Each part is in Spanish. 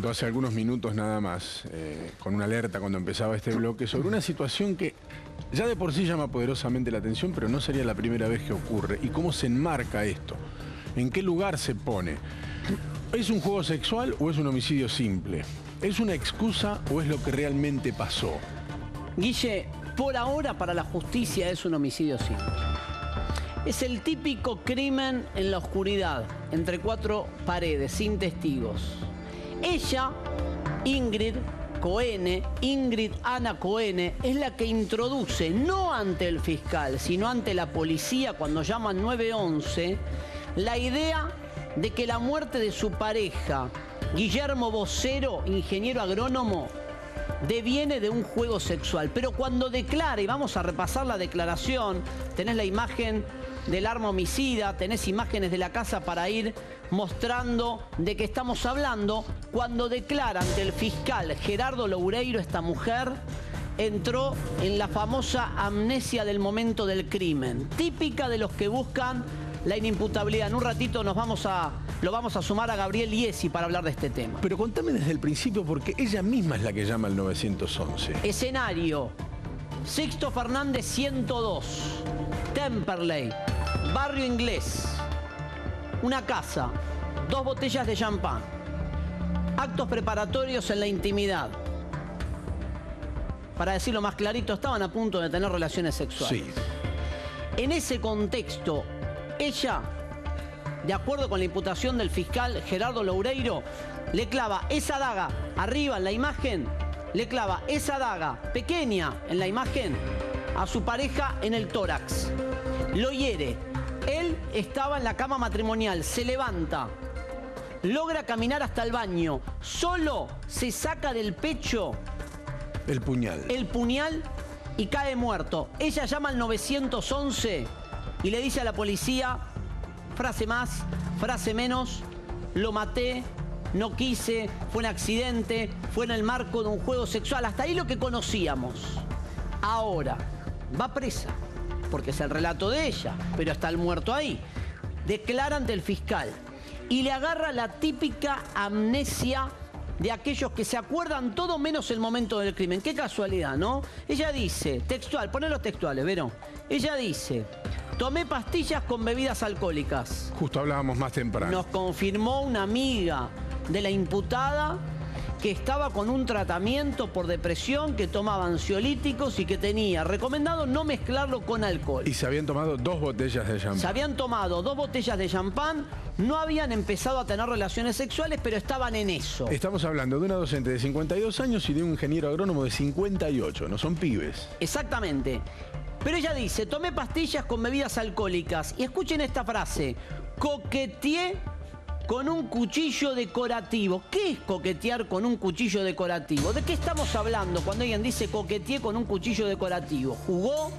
contó hace algunos minutos nada más, con una alerta cuando empezaba este bloque, sobre una situación que ya de por sí llama poderosamente la atención, pero no sería la primera vez que ocurre. ¿Y cómo se enmarca esto? ¿En qué lugar se pone? ¿Es un juego sexual o es un homicidio simple? ¿Es una excusa o es lo que realmente pasó? Guille, por ahora para la justicia es un homicidio simple. Es el típico crimen en la oscuridad, entre cuatro paredes, sin testigos. Ella, Ingrid Ana Coene, es la que introduce, no ante el fiscal, sino ante la policía cuando llaman 911, la idea de que la muerte de su pareja, Guillermo Vocero, ingeniero agrónomo, deviene de un juego sexual. Pero cuando declara, y vamos a repasar la declaración, tenés la imagen del arma homicida, tenés imágenes de la casa para ir mostrando de qué estamos hablando. Cuando declara ante el fiscal Gerardo Loureiro, esta mujer entró en la famosa amnesia del momento del crimen, típica de los que buscan la inimputabilidad. En un ratito lo vamos a sumar a Gabriel Iesi para hablar de este tema. Pero contame desde el principio, porque ella misma es la que llama al 911. Escenario: Sixto Fernández 102, Temperley, Barrio Inglés. Una casa, 2 botellas de champán, actos preparatorios en la intimidad. Para decirlo más clarito, estaban a punto de tener relaciones sexuales. Sí. En ese contexto, ella, de acuerdo con la imputación del fiscal Gerardo Loureiro, le clava esa daga arriba en la imagen, le clava esa daga pequeña en la imagen a su pareja en el tórax. Lo hiere. Él estaba en la cama matrimonial, se levanta, logra caminar hasta el baño, solo se saca del pecho el puñal y cae muerto. Ella llama al 911 y le dice a la policía, frase más, frase menos: lo maté, no quise, fue un accidente, fue en el marco de un juego sexual. Hasta ahí lo que conocíamos. Ahora, va presa, porque es el relato de ella, pero está el muerto ahí. Declara ante el fiscal y le agarra la típica amnesia de aquellos que se acuerdan todo menos el momento del crimen. Qué casualidad, ¿no? Ella dice, textual, poné los textuales, Verón. Ella dice: tomé pastillas con bebidas alcohólicas. Justo hablábamos más temprano. Nos confirmó una amiga de la imputada que estaba con un tratamiento por depresión, que tomaba ansiolíticos y que tenía recomendado no mezclarlo con alcohol. Y se habían tomado 2 botellas de champán. Se habían tomado 2 botellas de champán, no habían empezado a tener relaciones sexuales, pero estaban en eso. Estamos hablando de una docente de 52 años y de un ingeniero agrónomo de 58, no son pibes. Exactamente. Pero ella dice, tomé pastillas con bebidas alcohólicas. Y escuchen esta frase: coqueteé con un cuchillo decorativo. ¿Qué es coquetear con un cuchillo decorativo? ¿De qué estamos hablando cuando alguien dice coqueteé con un cuchillo decorativo? ¿Jugó?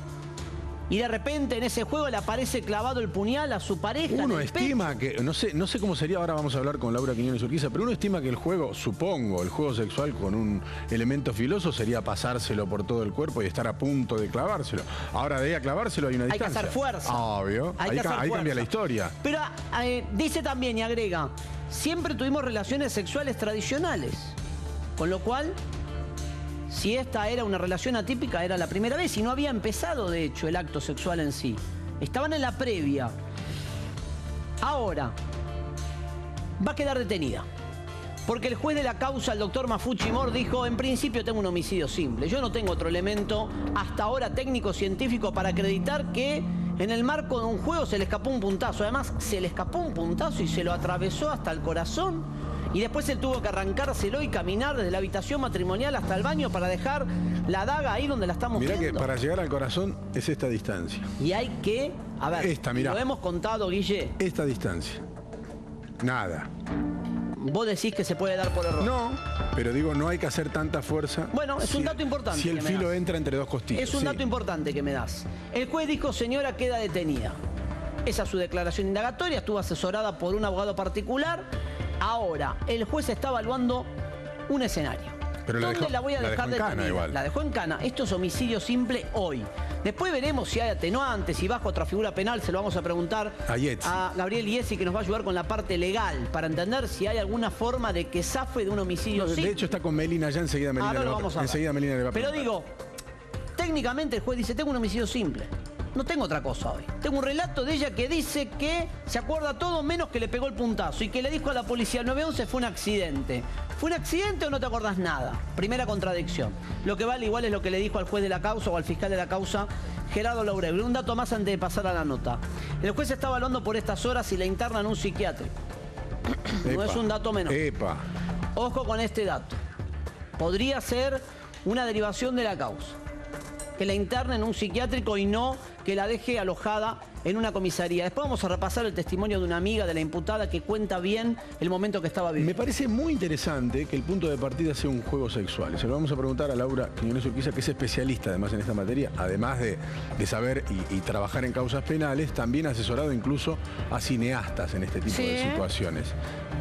Y de repente en ese juego le aparece clavado el puñal a su pareja. Uno estima que, no sé cómo sería, ahora vamos a hablar con Laura Quiñones Urquiza, pero uno estima que el juego, supongo, el juego sexual con un elemento filoso sería pasárselo por todo el cuerpo y estar a punto de clavárselo. Ahora de ahí a clavárselo hay una distancia. Hay que hacer fuerza. Obvio. Ahí cambia la historia. Pero dice también y agrega, siempre tuvimos relaciones sexuales tradicionales. Con lo cual, si esta era una relación atípica, era la primera vez y no había empezado, de hecho, el acto sexual en sí. Estaban en la previa. Ahora, va a quedar detenida. Porque el juez de la causa, el doctor Mafucci Mor, dijo, en principio tengo un homicidio simple. Yo no tengo otro elemento hasta ahora técnico-científico para acreditar que en el marco de un juego se le escapó un puntazo. Además, se le escapó un puntazo y se lo atravesó hasta el corazón. Y después él tuvo que arrancárselo y caminar desde la habitación matrimonial hasta el baño para dejar la daga ahí donde la estamos viendo. Mirá que para llegar al corazón es esta distancia. Y hay que, a ver, mirá. Lo hemos contado, Guille. Esta distancia. Nada. ¿Vos decís que se puede dar por error? No, pero digo, no hay que hacer tanta fuerza. Bueno, es un dato importante. Si el filo entra entre 2 costillas. Es un dato importante que me das. El juez dijo, señora, queda detenida. Esa es su declaración indagatoria, estuvo asesorada por un abogado particular. Ahora, el juez está evaluando un escenario. Pero la ¿Dónde dejó, la voy a la dejar dejó en cana detenida? igual. La dejó en cana. Esto es homicidio simple hoy. Después veremos si hay atenuantes, si bajo otra figura penal, se lo vamos a preguntar a Gabriel Iesi, que nos va a ayudar con la parte legal, para entender si hay alguna forma de que zafe de un homicidio simple. De hecho está con Melina, ya enseguida Melina, Ahora lo vamos a ver. Melina le va a Pero preguntar. digo, técnicamente el juez dice, tengo un homicidio simple. No tengo otra cosa hoy. Tengo un relato de ella que dice que se acuerda todo menos que le pegó el puntazo y que le dijo a la policía al 911 fue un accidente. ¿Fue un accidente o no te acordás nada? Primera contradicción. Lo que vale igual es lo que le dijo al juez de la causa o al fiscal de la causa, Gerardo Laureble. Un dato más antes de pasar a la nota. El juez está evaluando por estas horas si la interna en un psiquiátrico. No es un dato menor. Ojo con este dato. Podría ser una derivación de la causa. Que la interne en un psiquiátrico y no que la deje alojada en una comisaría. Después vamos a repasar el testimonio de una amiga de la imputada que cuenta bien el momento que estaba viviendo. Me parece muy interesante que el punto de partida sea un juego sexual. Se lo vamos a preguntar a Laura Quiñones Urquiza, que es especialista además en esta materia, además de saber y trabajar en causas penales, también ha asesorado incluso a cineastas en este tipo de situaciones.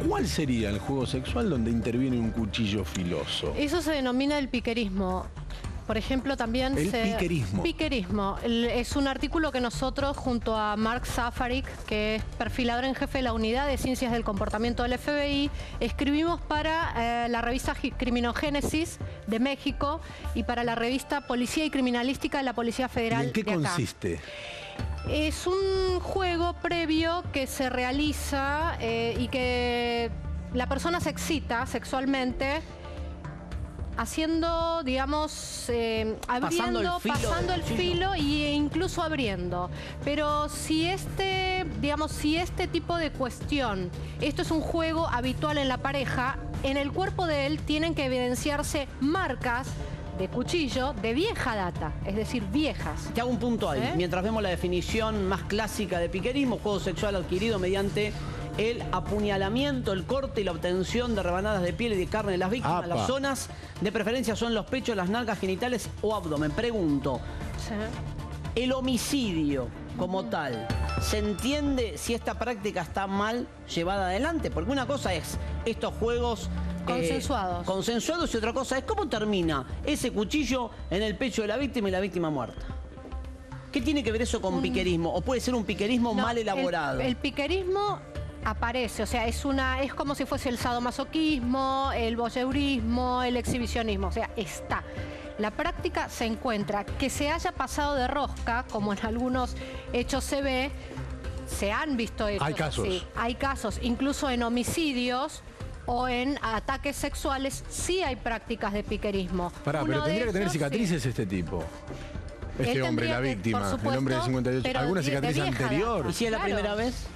¿Cuál sería el juego sexual donde interviene un cuchillo filoso? Eso se denomina el piquerismo. Por ejemplo, también piquerismo. Piquerismo. Es un artículo que nosotros, junto a Mark Safarik, que es perfilador en jefe de la Unidad de Ciencias del Comportamiento del FBI, escribimos para la revista Criminogénesis de México y para la revista Policía y Criminalística de la Policía Federal. ¿Y en qué de acá. consiste? Es un juego previo que se realiza y que la persona se excita sexualmente haciendo, digamos, abriendo, pasando el filo e incluso abriendo. Pero si este tipo de cuestión, esto es un juego habitual en la pareja, en el cuerpo de él tienen que evidenciarse marcas de cuchillo de vieja data, es decir, viejas. Te hago un punto ahí. Mientras vemos la definición más clásica de piquerismo, juego sexual adquirido mediante el apuñalamiento, el corte y la obtención de rebanadas de piel y de carne de las víctimas. Las zonas de preferencia son los pechos, las nalgas, genitales o abdomen. Pregunto, ¿el homicidio como tal, se entiende si esta práctica está mal llevada adelante? Porque una cosa es estos juegos consensuados y otra cosa es cómo termina ese cuchillo en el pecho de la víctima y la víctima muerta. ¿Qué tiene que ver eso con piquerismo? ¿O puede ser un piquerismo mal elaborado? El piquerismo aparece, o sea, es como si fuese el sadomasoquismo, el voyeurismo, el exhibicionismo, o sea, está. La práctica se encuentra. Que se haya pasado de rosca, como en algunos hechos se ve, se han visto hechos. Hay casos. Sí, hay casos, incluso en homicidios o en ataques sexuales, sí hay prácticas de piquerismo. Pero tendría que tener cicatrices este tipo. Este hombre, la víctima, supuesto, el hombre de 58. ¿Alguna cicatriz anterior? ¿Y si es la primera vez?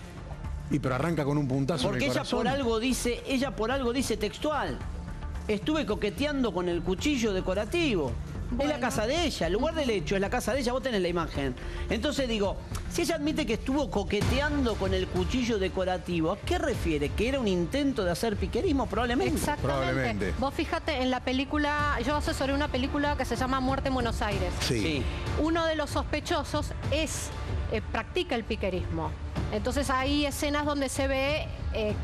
Y pero arranca con un puntazo en el corazón. Porque ella por algo dice textual: estuve coqueteando con el cuchillo decorativo. Es la casa de ella, el lugar del hecho es la casa de ella, vos tenés la imagen. Entonces digo, si ella admite que estuvo coqueteando con el cuchillo decorativo, ¿a qué refiere? ¿Que era un intento de hacer piquerismo? Probablemente. Exactamente. Vos fíjate en la película, yo asesoré una película que se llama Muerte en Buenos Aires. Sí. Uno de los sospechosos practica el piquerismo. Entonces hay escenas donde se ve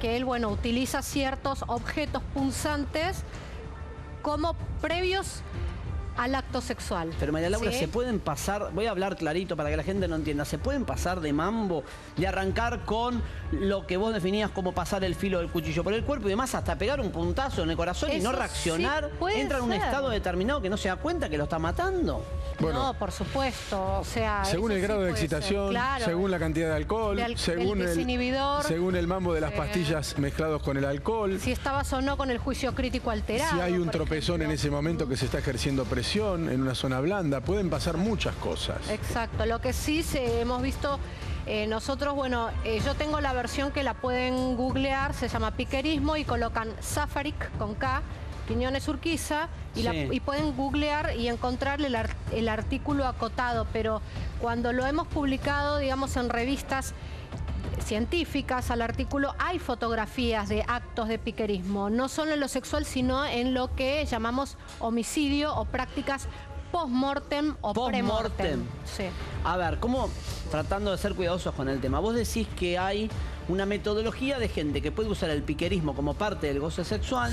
que él, utiliza ciertos objetos punzantes como previos al acto sexual. Pero María Laura, ¿se pueden pasar, voy a hablar clarito para que la gente no entienda, ¿se pueden pasar de mambo, de arrancar con lo que vos definías como pasar el filo del cuchillo por el cuerpo y demás hasta pegar un puntazo en el corazón y no reaccionar? ¿Entra en un estado determinado que no se da cuenta que lo está matando? Bueno, no, por supuesto, o sea... Según el grado de excitación, claro, según la cantidad de alcohol, según el desinhibidor, según el mambo de las pastillas mezclados con el alcohol. Si estabas o no con el juicio crítico alterado. Si hay un tropezón en ese momento que se está ejerciendo presión en una zona blanda, pueden pasar muchas cosas. Exacto, lo que sí hemos visto... nosotros, yo tengo la versión que la pueden googlear, se llama piquerismo y colocan Safarik con K, Quiñones Urquiza, y pueden googlear y encontrar el artículo acotado, pero cuando lo hemos publicado, digamos, en revistas científicas al artículo, hay fotografías de actos de piquerismo, no solo en lo sexual, sino en lo que llamamos homicidio o prácticas post-mortem o pre-mortem. Sí. A ver, ¿cómo, tratando de ser cuidadosos con el tema, vos decís que hay una metodología de gente que puede usar el piquerismo como parte del goce sexual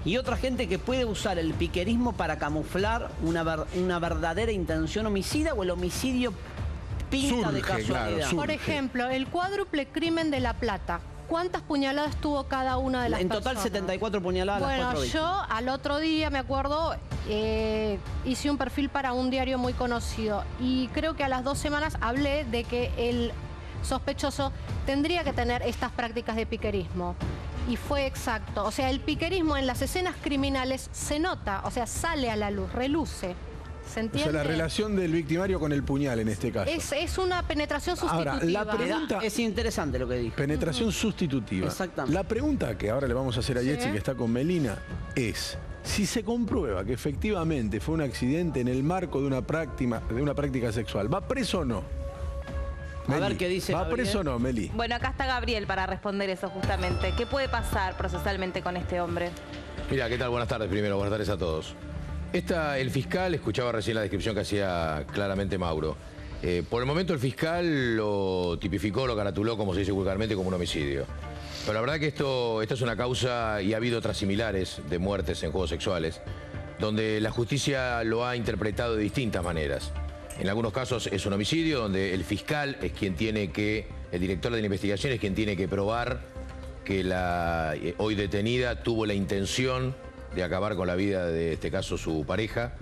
y otra gente que puede usar el piquerismo para camuflar una verdadera intención homicida o el homicidio pinta de casualidad. Claro, por ejemplo, el cuádruple crimen de La Plata. ¿Cuántas puñaladas tuvo cada una de las personas? En total 74 puñaladas a las 4 víctimas. Yo al otro día, me acuerdo, hice un perfil para un diario muy conocido y creo que a las 2 semanas hablé de que el sospechoso tendría que tener estas prácticas de piquerismo. Y fue exacto. O sea, el piquerismo en las escenas criminales se nota, o sea, sale a la luz, reluce. ¿Se entiende? O sea, la relación del victimario con el puñal en este caso. Es una penetración sustitutiva. Ahora, la pregunta... Es interesante lo que dijo. Penetración sustitutiva. Exactamente. La pregunta que ahora le vamos a hacer a Yetzi, que está con Melina, es... Si se comprueba que efectivamente fue un accidente en el marco de una práctica sexual, ¿va preso o no? A ver qué dice ¿Va Gabriel? preso o no, Meli? Bueno, acá está Gabriel para responder eso justamente. ¿Qué puede pasar procesalmente con este hombre? Mira, ¿qué tal? Buenas tardes primero, buenas tardes a todos. El fiscal, escuchaba recién la descripción que hacía claramente Mauro. Por el momento el fiscal lo tipificó, lo caratuló, como se dice vulgarmente, como un homicidio. Pero la verdad que esto es una causa, y ha habido otras similares de muertes en juegos sexuales, donde la justicia lo ha interpretado de distintas maneras. En algunos casos es un homicidio, donde el fiscal es quien tiene que, el director de la investigación es quien tiene que probar que la hoy detenida tuvo la intención de acabar con la vida de, este caso, su pareja.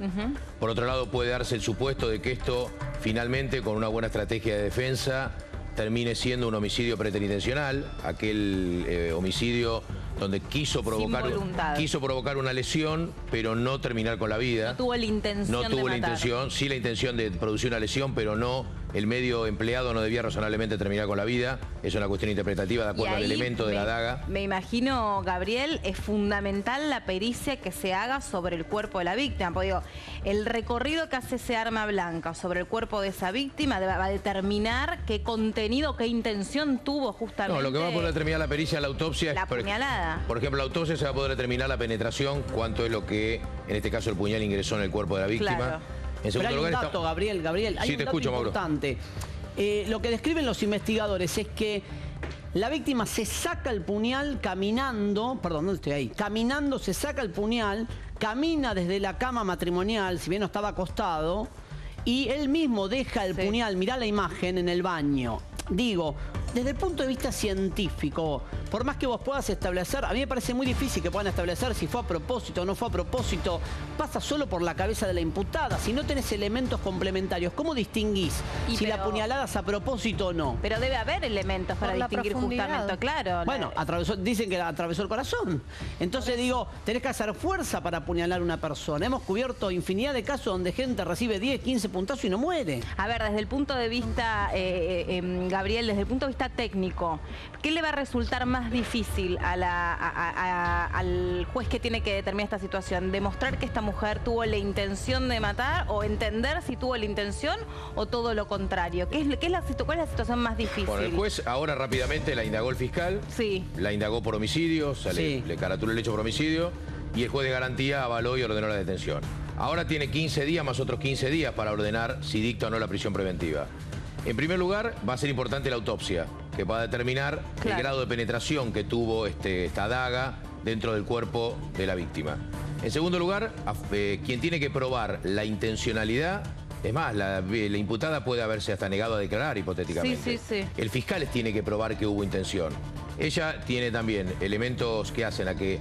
Por otro lado, puede darse el supuesto de que esto, finalmente, con una buena estrategia de defensa, termine siendo un homicidio preteritencional, aquel homicidio donde quiso provocar una lesión, pero no terminar con la vida. No tuvo la intención de matar. Sí la intención de producir una lesión, pero no, el medio empleado no debía razonablemente terminar con la vida. Es una cuestión interpretativa de acuerdo al elemento de la daga. Me imagino, Gabriel, es fundamental la pericia que se haga sobre el cuerpo de la víctima. Porque digo, el recorrido que hace ese arma blanca sobre el cuerpo de esa víctima va a determinar qué contenido, qué intención tuvo justamente. No, lo que va a poder determinar la pericia en la autopsia es... La puñalada. Por ejemplo, la autopsia se va a poder determinar la penetración, cuánto es lo que, en este caso, el puñal ingresó en el cuerpo de la víctima. Claro. En segundo Pero hay lugar, un dato, Gabriel, hay sí, un te dato escucho, Mauro. importante. Lo que describen los investigadores es que la víctima se saca el puñal caminando, perdón, no estoy ahí, caminando se saca el puñal, camina desde la cama matrimonial, si bien no estaba acostado, y él mismo deja el puñal, mirá la imagen, en el baño. Digo, desde el punto de vista científico, por más que vos puedas establecer, a mí me parece muy difícil que puedan establecer si fue a propósito o no fue a propósito, pasa solo por la cabeza de la imputada. Si no tenés elementos complementarios, ¿cómo distinguís si la puñalada es a propósito o no? Pero debe haber elementos para distinguir justamente, claro. Bueno, dicen que atravesó el corazón. Entonces digo, tenés que hacer fuerza para apuñalar a una persona. Hemos cubierto infinidad de casos donde gente recibe 10, 15 puntazos y no muere. A ver, desde el punto de vista, Gabriel, desde el punto de vista técnico, ¿qué le va a resultar más difícil al juez que tiene que determinar esta situación? ¿Demostrar que esta mujer tuvo la intención de matar o entender si tuvo la intención o todo lo contrario? ¿Cuál es la situación más difícil? Bueno, el juez ahora rápidamente la indagó el fiscal, la indagó por homicidio, o sea, le caratuló el hecho por homicidio, y el juez de garantía avaló y ordenó la detención. Ahora tiene 15 días más otros 15 días para ordenar si dicta o no la prisión preventiva. En primer lugar, va a ser importante la autopsia, que va a determinar el grado de penetración que tuvo esta daga dentro del cuerpo de la víctima. En segundo lugar, quien tiene que probar la intencionalidad, es más, la imputada puede haberse hasta negado a declarar hipotéticamente. El fiscal tiene que probar que hubo intención. Ella tiene también elementos que hacen a que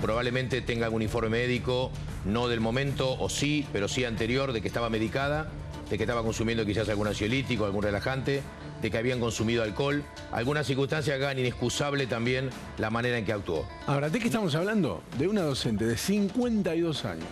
probablemente tenga algún informe médico, no del momento, o sí, pero sí anterior, de que estaba medicada, de que estaba consumiendo quizás algún ansiolítico, algún relajante, de que habían consumido alcohol, algunas circunstancias que hagan inexcusable también la manera en que actuó. Ahora, ¿de qué estamos hablando? De una docente de 52 años,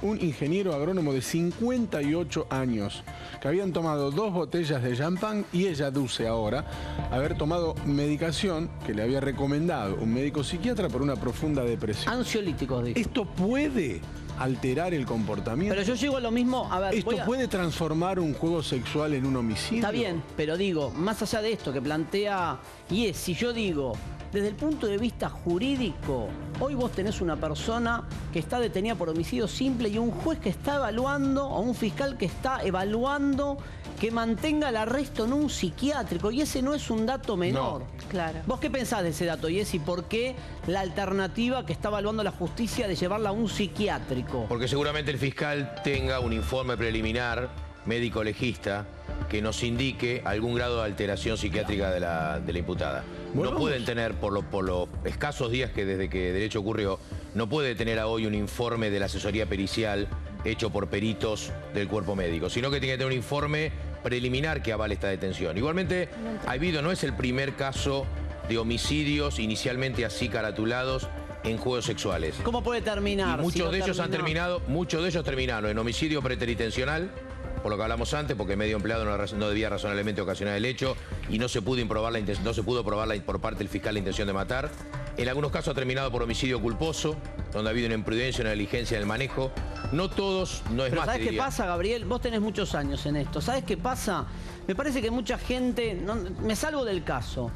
un ingeniero agrónomo de 58 años, que habían tomado 2 botellas de champán y ella aduce ahora haber tomado medicación que le había recomendado un médico psiquiatra por una profunda depresión. Ansiolíticos, dijo. ¿Esto puede alterar el comportamiento? Pero yo llego a lo mismo, a ver... ¿Esto puede transformar un juego sexual en un homicidio? Está bien, pero digo, más allá de esto que plantea, y es, si yo digo, desde el punto de vista jurídico, hoy vos tenés una persona que está detenida por homicidio simple y un juez que está evaluando, o un fiscal que está evaluando que mantenga el arresto en un psiquiátrico, y ese no es un dato menor. No. Claro. ¿Vos qué pensás de ese dato, Jessy? ¿Por qué la alternativa que está evaluando la justicia de llevarla a un psiquiátrico? Porque seguramente el fiscal tenga un informe preliminar médico legista que nos indique algún grado de alteración psiquiátrica de la imputada. Bueno, no pueden tener, por los escasos días que desde que el hecho ocurrió, no puede tener a hoy un informe de la asesoría pericial hecho por peritos del cuerpo médico, sino que tiene que tener un informe preliminar que avale esta detención. Igualmente, ha habido, no es el primer caso de homicidios inicialmente así caratulados en juegos sexuales. ¿Cómo puede terminar? Y muchos de ellos terminaron en homicidio preteritencional, por lo que hablamos antes, porque el medio empleado no debía razonablemente ocasionar el hecho y no se pudo probar por parte del fiscal la intención de matar. En algunos casos ha terminado por homicidio culposo, donde ha habido una imprudencia, una negligencia en el manejo. No todos, no es Pero más. ¿sabes qué pasa, Gabriel? Vos tenés muchos años en esto. ¿Sabes qué pasa? Me parece que mucha gente... me salgo del caso.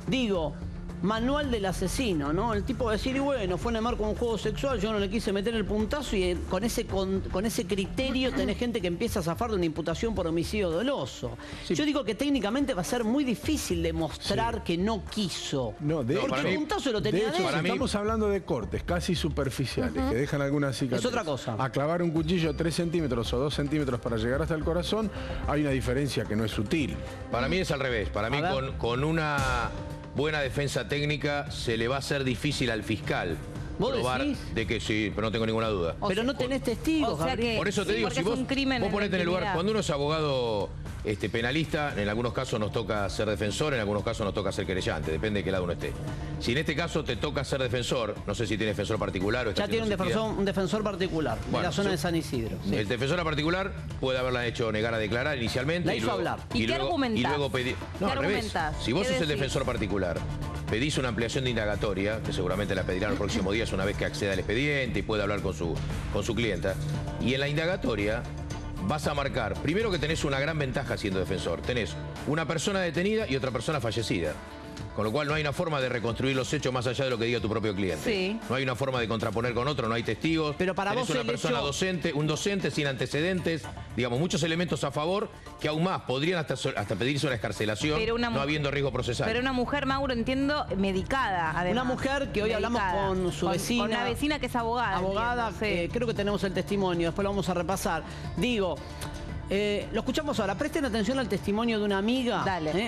Digo... Manual del asesino, ¿no? El tipo va a decir, y bueno, fue en el marco de un juego sexual, yo no le quise meter el puntazo, y con ese criterio tenés gente que empieza a zafar de una imputación por homicidio doloso. Sí. Yo digo que técnicamente va a ser muy difícil demostrar que no quiso. No, porque el puntazo lo tenía de hecho, estamos hablando de cortes casi superficiales, que dejan alguna cicatriz. Es otra cosa. A clavar un cuchillo 3 centímetros o 2 centímetros para llegar hasta el corazón, hay una diferencia que no es sutil. Para mí es al revés. Para mí con una buena defensa técnica se le va a hacer difícil al fiscal probar de que sí, pero no tengo ninguna duda. Pero no tenés testigos, Gabriel. Por eso te digo, si vos ponete en el lugar, cuando uno es abogado penalista, en algunos casos nos toca ser defensor, en algunos casos nos toca ser querellante, depende de qué lado uno esté. Si en este caso te toca ser defensor, no sé si tiene defensor particular o ya tiene un defensor particular, bueno, en la zona de San Isidro. Sí. El defensor particular puede haberla hecho negar a declarar inicialmente. La hizo hablar. ¿Y qué argumentás? Y luego pedir... No, al revés. Si vos sos el defensor particular, pedís una ampliación de indagatoria, que seguramente la pedirán los próximos días una vez que acceda al expediente y pueda hablar con su clienta, y en la indagatoria vas a marcar, primero que tenés una gran ventaja siendo defensor, tenés una persona detenida y otra persona fallecida. Con lo cual no hay una forma de reconstruir los hechos más allá de lo que diga tu propio cliente. Sí. No hay una forma de contraponer con otro, no hay testigos. Pero para vos una persona docente, un docente sin antecedentes, digamos, muchos elementos a favor que aún más podrían hasta pedirse una excarcelación, no habiendo riesgo procesal. Pero una mujer, Mauro, entiendo, medicada, además. Una mujer que hoy hablamos con su vecina. Con una vecina que es abogada. Abogada, entiendo, creo que tenemos el testimonio, después lo vamos a repasar. Digo... lo escuchamos ahora. Presten atención al testimonio de una amiga,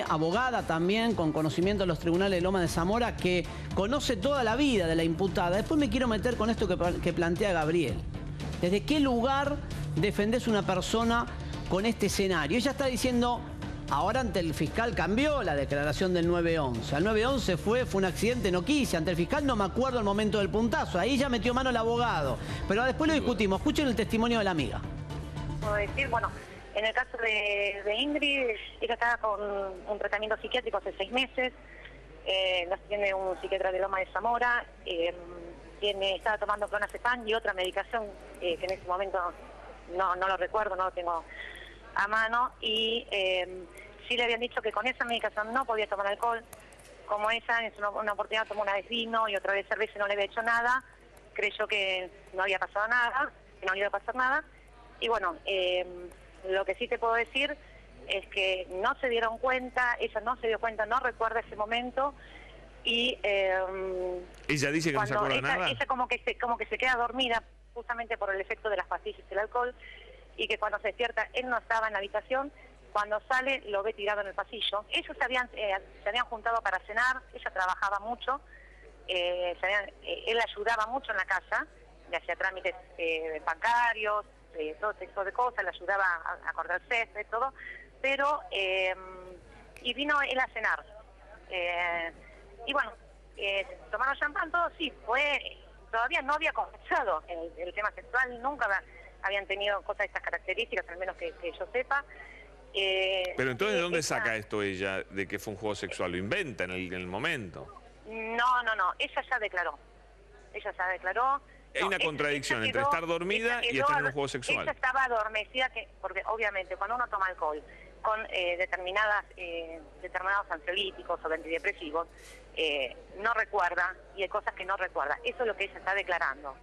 abogada también, con conocimiento de los tribunales de Loma de Zamora, que conoce toda la vida de la imputada. Después me quiero meter con esto que plantea Gabriel. ¿Desde qué lugar defendés una persona con este escenario? Ella está diciendo, ahora ante el fiscal cambió la declaración del 911. Al 911 fue un accidente, no quise. Ante el fiscal no me acuerdo el momento del puntazo. Ahí ya metió mano el abogado. Pero después lo discutimos. Escuchen el testimonio de la amiga. Puedo decir, bueno... En el caso de Ingrid, ella estaba con un tratamiento psiquiátrico hace 6 meses, tiene un psiquiatra de Loma de Zamora, estaba tomando clonazepam y otra medicación que en ese momento no lo recuerdo, no lo tengo a mano, y sí le habían dicho que con esa medicación no podía tomar alcohol. Como ella en una oportunidad tomó una vez vino y otra vez cerveza y no le había hecho nada, creyó que no había pasado nada, que no le iba a pasar nada, y bueno... lo que sí te puedo decir es que no se dieron cuenta, ella no se dio cuenta, no recuerda ese momento, y ella dice que no se acuerda nada. Ella como que se queda dormida justamente por el efecto de las pastillas y el alcohol, y que cuando se despierta él no estaba en la habitación, cuando sale lo ve tirado en el pasillo. Ellos se habían juntado para cenar, ella trabajaba mucho, él ayudaba mucho en la casa, le hacía trámites bancarios, todo tipo de cosas, le ayudaba a cortar césped, todo, pero y vino él a cenar, y bueno, tomaron champán, todo, sí, todavía no había comenzado el tema sexual, nunca habían tenido cosas de estas características, al menos que yo sepa. Pero entonces, ¿de dónde saca esto ella de que fue un juego sexual? ¿Lo inventa en el momento? No, ella ya declaró. Hay una contradicción entre estar dormida y estar en un juego sexual. Ella estaba adormecida, porque obviamente cuando uno toma alcohol con determinados ansiolíticos o antidepresivos, no recuerda, y hay cosas que no recuerda. Eso es lo que ella está declarando.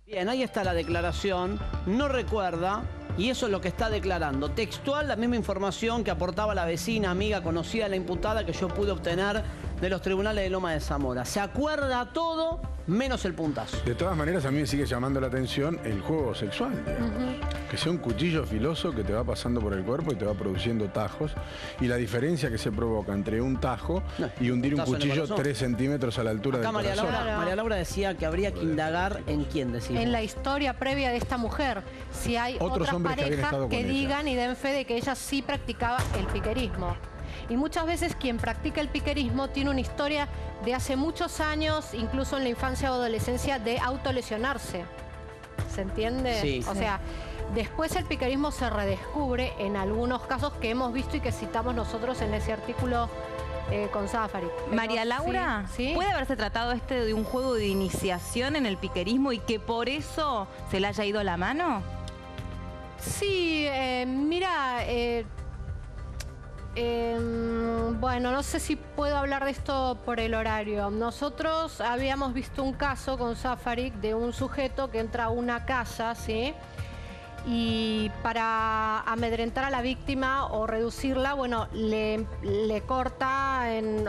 Bien, ahí está la declaración, no recuerda, Y eso es lo que está declarando. Textual, la misma información que aportaba la vecina, amiga, conocida de la imputada que yo pude obtener de los tribunales de Loma de Zamora. Se acuerda todo, menos el puntazo. De todas maneras, a mí me sigue llamando la atención el juego sexual, digamos. Que sea un cuchillo filoso que te va pasando por el cuerpo y te va produciendo tajos. Y la diferencia que se provoca entre un tajo y hundir un cuchillo 3 centímetros a la altura del corazón. María Laura decía que habría que indagar en quién decía. En la historia previa de esta mujer. Si hay otras parejas que digan y den fe de que ella sí practicaba el piquerismo. Y muchas veces quien practica el piquerismo tiene una historia de hace muchos años, incluso en la infancia o adolescencia, de autolesionarse. ¿Se entiende? Sí. O sea, después el piquerismo se redescubre en algunos casos que hemos visto y que citamos nosotros en ese artículo con Safarik. María Laura, ¿sí? ¿Puede haberse tratado de un juego de iniciación en el piquerismo y que por eso se le haya ido la mano? Sí, mira... bueno, no sé si puedo hablar de esto por el horario. Nosotros habíamos visto un caso con Safarik de un sujeto que entra a una casa, ¿sí? Y para amedrentar a la víctima o reducirla, bueno, le corta en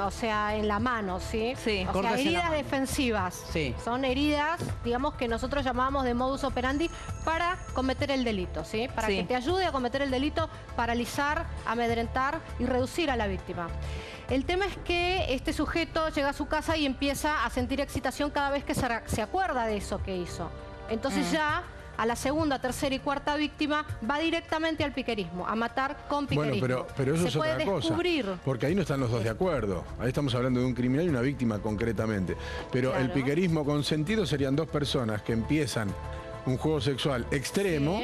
la mano, ¿sí? Sí. O sea, heridas defensivas. Sí. Son heridas, digamos, que nosotros llamábamos de modus operandi para cometer el delito, ¿sí? Para que te ayude a cometer el delito, paralizar, amedrentar y reducir a la víctima. El tema es que este sujeto llega a su casa y empieza a sentir excitación cada vez que se acuerda de eso que hizo. Entonces ya... a la segunda, tercera y cuarta víctima va directamente al piquerismo, a matar con piquerismo. Bueno, pero eso es otra cosa, porque ahí no están los dos de acuerdo. Ahí estamos hablando de un criminal y una víctima concretamente. Pero el piquerismo consentido serían dos personas que empiezan un juego sexual extremo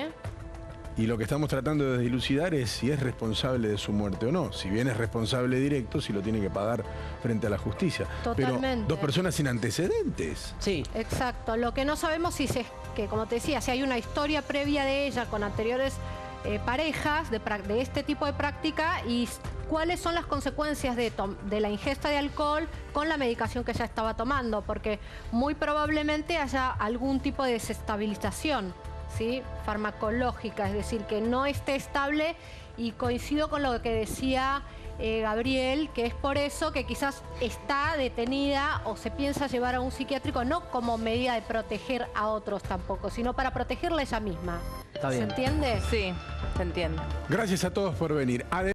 y lo que estamos tratando de dilucidar es si es responsable de su muerte o no. Si bien es responsable directo, si lo tiene que pagar frente a la justicia. Totalmente. Pero dos personas sin antecedentes. Sí. Exacto. Lo que no sabemos si es que, como te decía, si hay una historia previa de ella con anteriores parejas de este tipo de práctica y cuáles son las consecuencias de la ingesta de alcohol con la medicación que ella estaba tomando, porque muy probablemente haya algún tipo de desestabilización, ¿sí? Farmacológica, es decir, que no esté estable, y coincido con lo que decía Gabriel, que es por eso que quizás está detenida o se piensa llevar a un psiquiátrico, no como medida de proteger a otros tampoco, sino para protegerla ella misma. Está bien. ¿Se entiende? Sí, se entiende. Gracias a todos por venir.